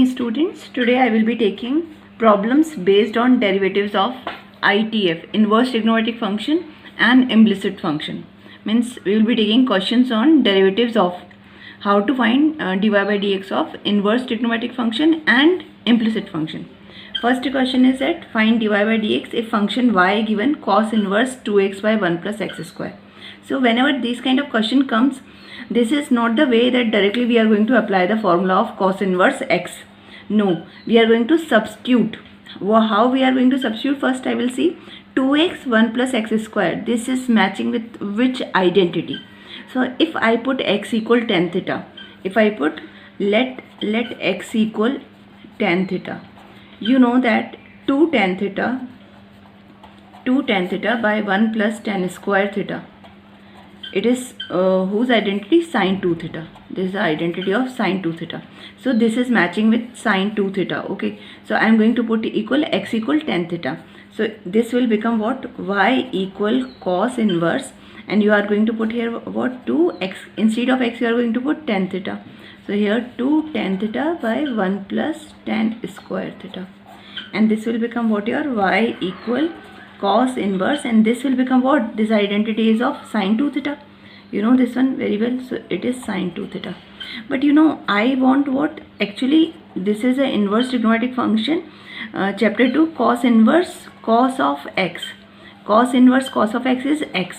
Students, today I will be taking problems based on derivatives of ITF, inverse trigonometric function, and implicit function. Means we will be taking questions on derivatives of how to find dy by dx of inverse trigonometric function and implicit function. First question is that find dy by dx if function y given cos inverse 2x by 1 plus x square. So whenever this kind of question comes, this is not the way that directly we are going to apply the formula of cos inverse x. No, we are going to substitute. How we are going to substitute? First I will see 2x 1 plus x square. This is matching with which identity? So if I put x equal tan theta, if I put let x equal tan theta, you know that 2 tan theta by 1 plus tan square theta, it is whose identity? Sine 2 theta. This is the identity of sine 2 theta. So this is matching with sine 2 theta. Okay, so I am going to put equal x equal tan theta. So this will become what? Y equal cos inverse, and you are going to put here what? 2x. Instead of x you are going to put tan theta. So here 2 tan theta by 1 plus tan square theta, and this will become what? Your y equal cos inverse, and this will become what? This identity is of sine 2 theta. You know this one very well. So it is sine 2 theta. But you know, I want what? Actually this is an inverse trigonometric function, chapter 2, cos inverse cos of x. Cos inverse cos of x is x.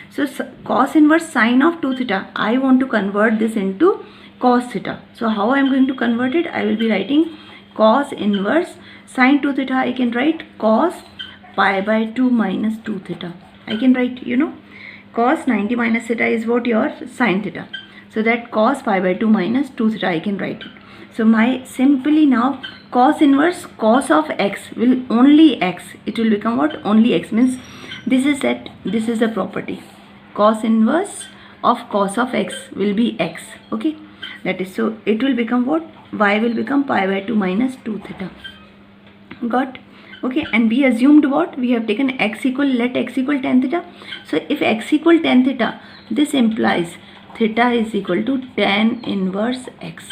So cos inverse sine of 2 theta, I want to convert this into cos theta. So how I am going to convert it? I will be writing cos inverse sine 2 theta. I can write cos pi by 2 minus 2 theta. I can write, you know, cos 90 minus theta is what? Your sine theta. So that cos pi by 2 minus 2 theta, I can write it. So my simply now cos inverse cos of x will only x. It will become what? Only x. Means this is that, this is the property. Cos inverse of cos of x will be x. Okay, that is, so it will become what? Y will become pi by 2 minus 2 theta. Got? Okay, and we assumed what? We have taken x equal, let x equal tan theta. So if x equal tan theta, this implies theta is equal to tan inverse x.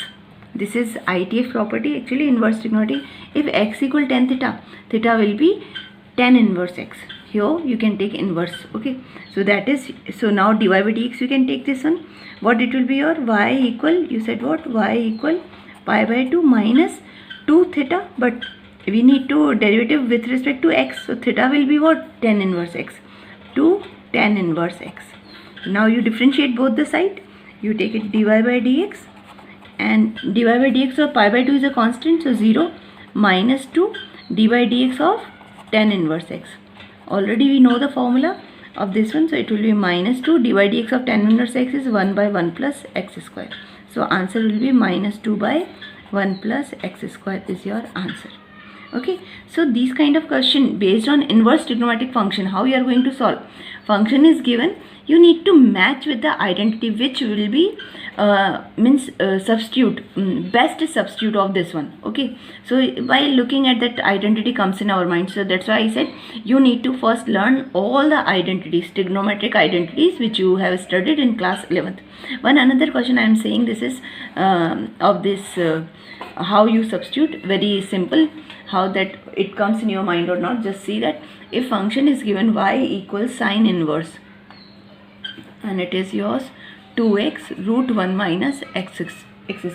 This is ITF property, actually inverse trigonometry. If x equal tan theta, theta will be tan inverse x. Here you can take inverse. Okay, so that is, so now dy by dx you can take this one. What it will be? Your y equal, you said what? Y equal pi by 2 minus 2 theta, but we need to derivative with respect to x. So theta will be what? Tan inverse x. 2 tan inverse x. Now you differentiate both the side. You take it dy by dx, and dy by dx of pi by 2 is a constant, so 0 minus 2 dy by dx of tan inverse x. Already we know the formula of this one, so it will be minus 2 dy by dx of tan inverse x is 1 by 1 plus x square. So answer will be minus 2 by 1 plus x square is your answer. Okay, so these kind of question based on inverse trigonometric function, how you are going to solve? Function is given, you need to match with the identity which will be substitute, best substitute of this one. Okay, so while looking at that, identity comes in our mind. So that's why I said you need to first learn all the identities, trigonometric identities which you have studied in class 11th. One another question I am saying, this is of this how you substitute, very simple. How that it comes in your mind or not, just see that if function is given y equals sine inverse, and it is yours 2x root 1 minus x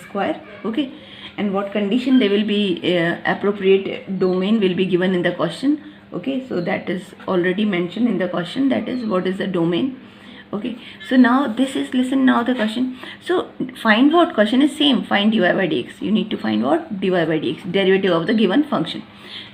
square. Okay, and what condition they will be, appropriate domain will be given in the question. Okay, so that is already mentioned in the question, that is what is the domain. Okay, so now this is, listen now the question. So find what? Question is same, find dy by dx. You need to find what? Dy by dx, derivative of the given function.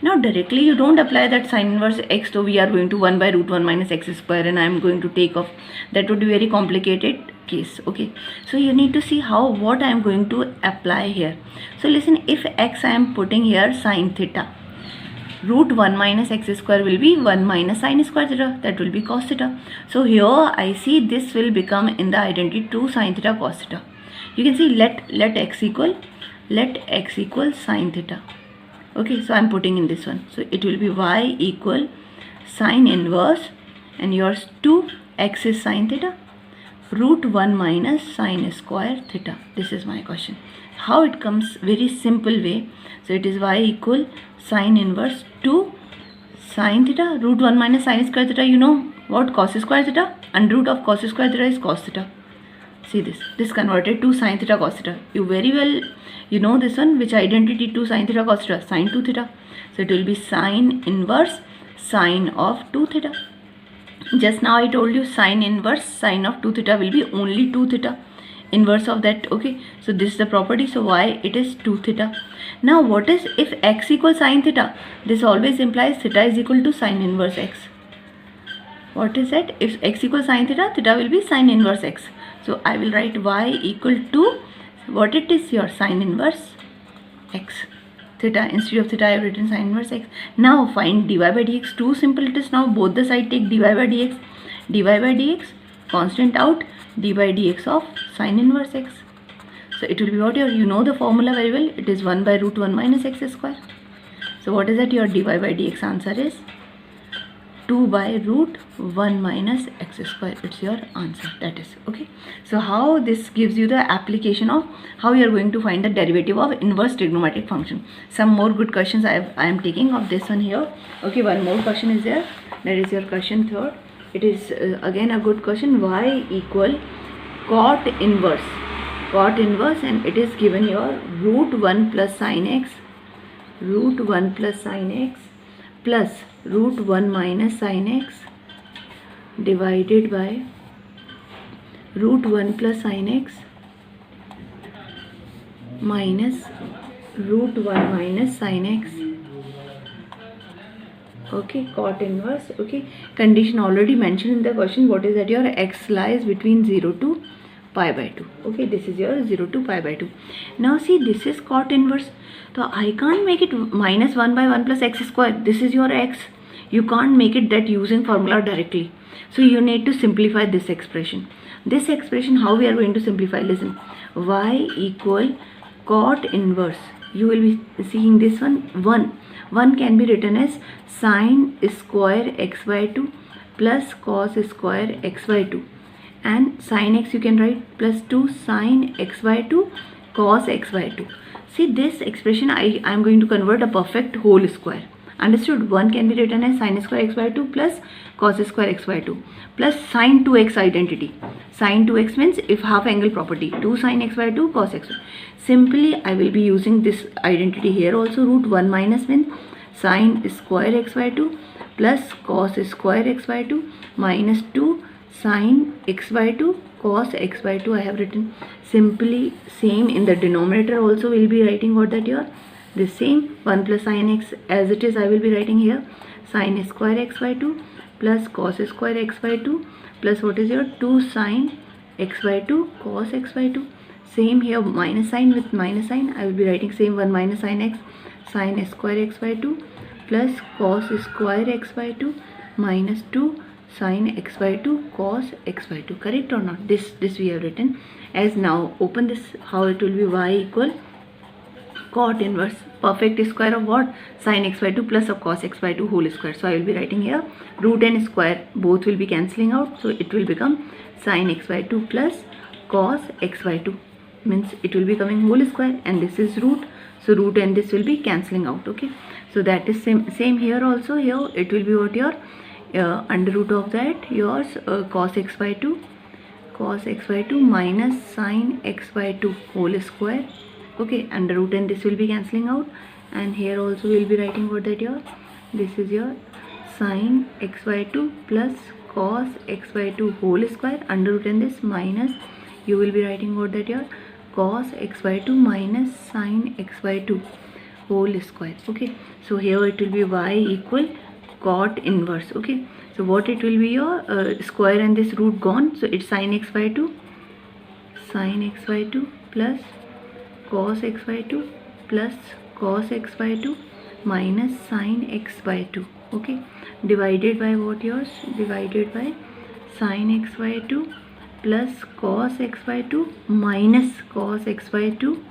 Now directly you don't apply that sine inverse x, so we are going to 1 by root 1 minus x square, and I am going to take off. That would be very complicated case. Okay, so you need to see how, what I am going to apply here. So listen, if x I am putting here sine theta, root 1 minus x square will be 1 minus sine square theta, that will be cos theta. So here I see this will become in the identity 2 sine theta cos theta. You can see let x equal sine theta. Okay, so I am putting in this one. So it will be y equal sine inverse, and yours 2x is sine theta root 1 minus sine square theta. This is my question. How it comes? Very simple way. So it is y equal sine inverse 2 sine theta, root 1 minus sine square theta. You know what cos square theta? Under root of cos square theta is cos theta. See this converted to sine theta cos theta. You very well you know this one, which identity to sine theta cos theta? Sine 2 theta. So it will be sine inverse sine of 2 theta. Just now I told you sine inverse sine of 2 theta will be only 2 theta, inverse of that. Okay, so this is the property. So why it is 2 theta. Now what is if x equals sine theta? This always implies theta is equal to sine inverse x. What is that? If x equals sine theta, theta will be sine inverse x. So I will write y equal to what it is, your sine inverse x. Theta, instead of theta I have written sine inverse x. Now find dy by dx. Too simple it is. Now both the side take dy by dx. Dy by dx, constant out, d by dx of sine inverse x. So it will be what your, you know the formula very well. It is 1 by root 1 minus x square. So what is that? Your dy by dx answer is 2 by root 1 minus x square. It's your answer. That is okay. So how this gives you the application of how you are going to find the derivative of inverse trigonometric function. Some more good questions I am taking of this one here. Okay, one more question is there. That is your question third. It is again a good question. Y equal cot inverse. Cot inverse, and it is given your root 1 plus sine x, root 1 plus sine x plus root 1 minus sine x divided by root 1 plus sine x minus root 1 minus sine x. Okay, cot inverse. Okay, condition already mentioned in the question. What is that? Your x lies between 0 to pi by 2. Okay, this is your 0 to pi by 2. Now see, this is cot inverse. So I can't make it minus 1 by 1 plus x square. This is your x. You can't make it that using formula directly. So you need to simplify this expression. This expression, how we are going to simplify? Listen, y equal cot inverse. You will be seeing this one. 1 can be written as sine square x by 2 plus cos square x by 2. And sine x you can write plus 2 sine x by 2 cos x by 2. See this expression, I am going to convert a perfect whole square. Understood? 1 can be written as sine square x by 2 plus cos square x by 2 plus sine 2x identity. Sine 2x means if half angle property, 2 sine x by 2 cos x. Simply I will be using this identity here also. Root 1 minus means sine square x by 2 plus cos square x by 2 minus 2 sine x by 2 cos x by 2 I have written. Simply same in the denominator also will be writing what that your the same 1 plus sine x as it is I will be writing here sine square x by 2 plus cos square x by 2 plus what is your 2 sine x by 2 cos x by 2. Same here, minus sign with minus sign I will be writing same 1 minus sine x sine square x by 2 plus cos square x by 2 minus 2 sine x by 2 cos x by 2. Correct or not? This we have written as. Now open this, how it will be y equal cot inverse perfect square of what? Sine x by 2 plus of cos x by 2 whole square. So I will be writing here root and square both will be cancelling out. So it will become sine x by 2 plus cos x by 2 means it will be coming whole square, and this is root. So root and this will be cancelling out. Okay, so that is same here also. Here it will be what your under root of that yours cos x by 2 minus sine x by 2 whole square. Okay, under root and this will be cancelling out, and here also we will be writing what that your this is your sine x by 2 plus cos x by 2 whole square under root and this minus you will be writing what that your cos x by 2 minus sine x by 2 whole square. Okay, so here it will be y equal cot inverse. Okay, so what it will be your square and this root gone, so it's sine x by 2 plus cos x by 2 plus cos x by 2 minus sine x by 2. Okay, divided by what yours? Divided by sine x by 2 plus cos x by 2 minus cos x by 2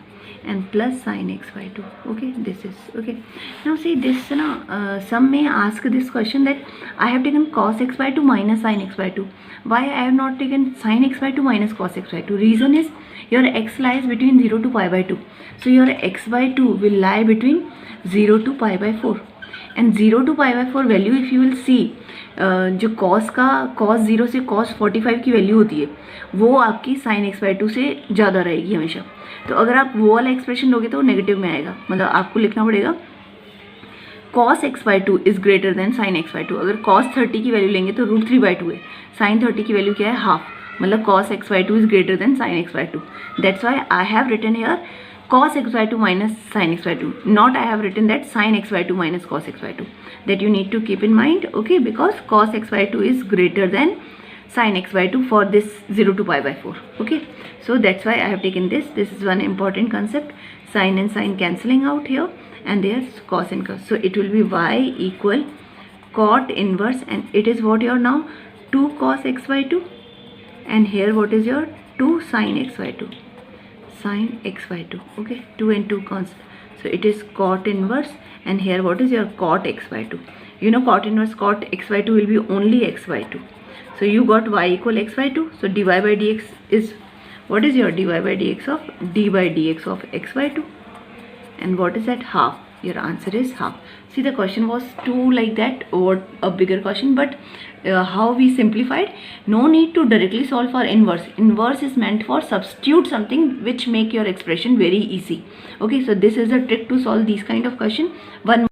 and plus sine x by 2. Okay, this is okay. Now see this some may ask this question that I have taken cos x by 2 minus sine x by 2. Why I have not taken sine x by 2 minus cos x by 2? Reason is your x lies between 0 to pi by 2. So your x by 2 will lie between 0 to pi by 4. And 0 to pi by 4 value if you will see जो cos का cos 0 से cos 45 की value होती है वो आपकी sin x by 2 से ज़्यादा रहेगी हमेशा. तो अगर आप वो वाला एक्सप्रेशन लोगे तो नेगेटिव में आएगा. मतलब आपको लिखना पड़ेगा cos x by 2 is greater than sin x by 2. अगर cos 30 की वैल्यू लेंगे तो √3 by 2 है. sin 30 की वैल्यू क्या है? हाफ. मतलब cos x by 2 is greater than sin x by 2. That's why I have written here cos x by 2 minus sin x by 2. Not I have written that sin x by 2 minus cos x by 2. That you need to keep in mind, okay, because cos x by 2 is greater than sin x by 2 for this 0 to pi by 4. Okay, so that's why I have taken this. This is one important concept. Sin and sin cancelling out here, and there's cos and cos. So it will be y equal cot inverse, and it is what your now 2 cos x by 2, and here what is your 2 sin x by 2. Sin x by 2. Okay, 2 and 2 constant. So it is cot inverse, and here what is your cot x by 2. You know cot inverse cot x by 2 will be only x by 2. So you got y equal x by 2. So dy by dx is, what is your dy by dx of d by dx of x by 2, and what is that? Half. Your answer is half. See, the question was too like that, or a bigger question, but how we simplified. No need to directly solve for inverse. Inverse is meant for substitute something which make your expression very easy. Okay, so this is a trick to solve these kind of question. One